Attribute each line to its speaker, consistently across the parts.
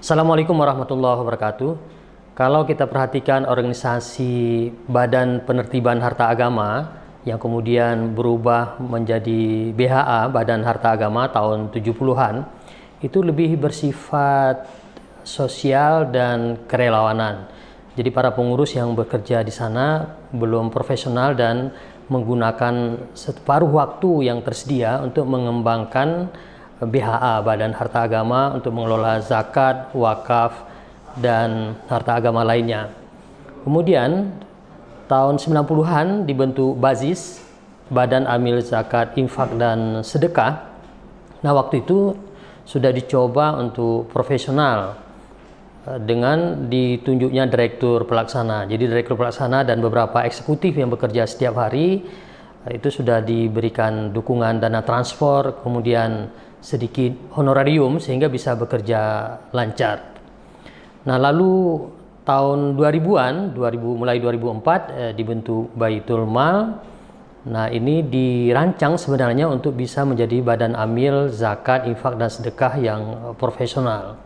Speaker 1: Assalamualaikum warahmatullahi wabarakatuh. Kalau kita perhatikan organisasi Badan Penertiban Harta Agama yang kemudian berubah menjadi BHA, Badan Harta Agama tahun 70-an, itu lebih bersifat sosial dan kerelawanan. Jadi para pengurus yang bekerja di sana belum profesional dan menggunakan separuh waktu yang tersedia untuk mengembangkan BHA, Badan Harta Agama, untuk mengelola zakat, wakaf, dan harta agama lainnya. Kemudian tahun 90-an dibentuk BAZIS, Badan Amil Zakat, Infak, dan Sedekah. Nah, waktu itu sudah dicoba untuk profesional dengan ditunjuknya direktur pelaksana. Jadi direktur pelaksana dan beberapa eksekutif yang bekerja setiap hari itu sudah diberikan dukungan dana transport, kemudian sedikit honorarium sehingga bisa bekerja lancar. Nah, lalu tahun 2000-an, mulai 2004 dibentuk Baitul Mal. Nah, ini dirancang sebenarnya untuk bisa menjadi badan amil zakat, infak, dan sedekah yang profesional.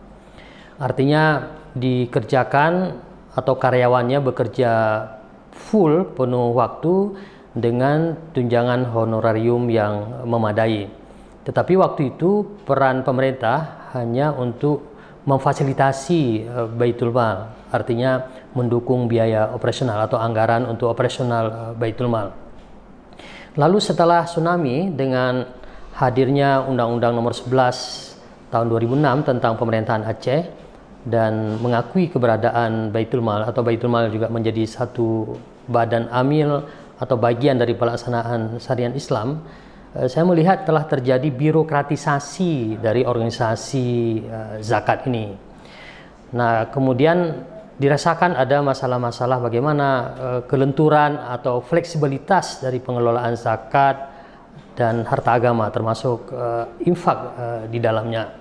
Speaker 1: Artinya dikerjakan atau karyawannya bekerja full penuh waktu dengan tunjangan honorarium yang memadai. Tetapi waktu itu peran pemerintah hanya untuk memfasilitasi Baitul Mal, artinya mendukung biaya operasional atau anggaran untuk operasional Baitul Mal. Lalu setelah tsunami dengan hadirnya Undang-Undang Nomor 11 tahun 2006 tentang pemerintahan Aceh dan mengakui keberadaan Baitul Mal, atau Baitul Mal juga menjadi satu badan amil atau bagian dari pelaksanaan syariat Islam, saya melihat telah terjadi birokratisasi dari organisasi zakat ini. Nah, kemudian dirasakan ada masalah-masalah bagaimana kelenturan atau fleksibilitas dari pengelolaan zakat dan harta agama, termasuk infak di dalamnya.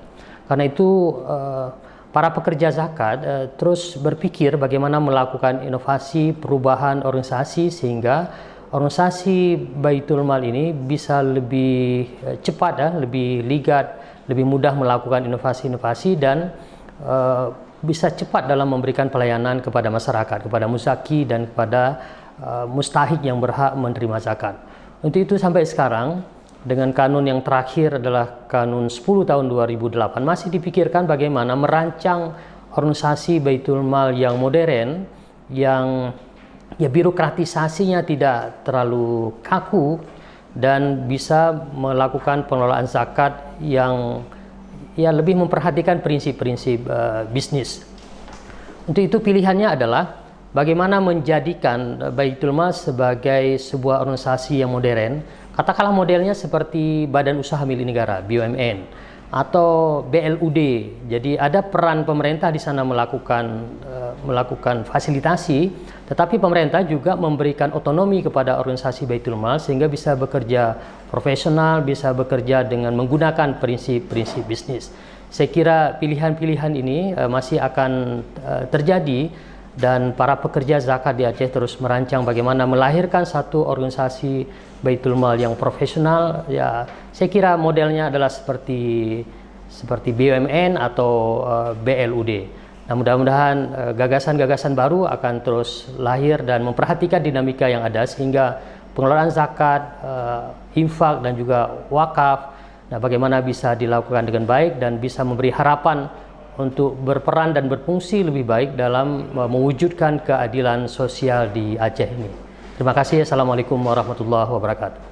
Speaker 1: Karena itu para pekerja zakat terus berpikir bagaimana melakukan inovasi perubahan organisasi sehingga organisasi Baitul Mal ini bisa lebih cepat, lebih ligat, lebih mudah melakukan inovasi-inovasi dan bisa cepat dalam memberikan pelayanan kepada masyarakat, kepada muzaki dan kepada mustahik yang berhak menerima zakat. Untuk itu sampai sekarang dengan kanun yang terakhir adalah kanun 10 tahun 2008 masih dipikirkan bagaimana merancang organisasi Baitul Mal yang modern, yang birokratisasinya tidak terlalu kaku dan bisa melakukan pengelolaan zakat yang lebih memperhatikan prinsip-prinsip bisnis. Untuk itu pilihannya adalah bagaimana menjadikan Baitul Mal sebagai sebuah organisasi yang modern. Katakanlah modelnya seperti Badan Usaha Milik Negara, BUMN, atau BLUD. Jadi ada peran pemerintah di sana melakukan fasilitasi, tetapi pemerintah juga memberikan otonomi kepada organisasi Baitul Mal sehingga bisa bekerja profesional, bisa bekerja dengan menggunakan prinsip-prinsip bisnis. Saya kira pilihan-pilihan ini masih akan terjadi dan para pekerja zakat di Aceh terus merancang bagaimana melahirkan satu organisasi Baitul Mal yang profesional. Ya, saya kira modelnya adalah seperti BUMN atau BLUD. Nah, mudah-mudahan gagasan-gagasan baru akan terus lahir dan memperhatikan dinamika yang ada sehingga pengelolaan zakat, infak, dan juga wakaf, nah, bagaimana bisa dilakukan dengan baik dan bisa memberi harapan untuk berperan dan berfungsi lebih baik dalam mewujudkan keadilan sosial di Aceh ini. Terima kasih. Assalamualaikum warahmatullahi wabarakatuh.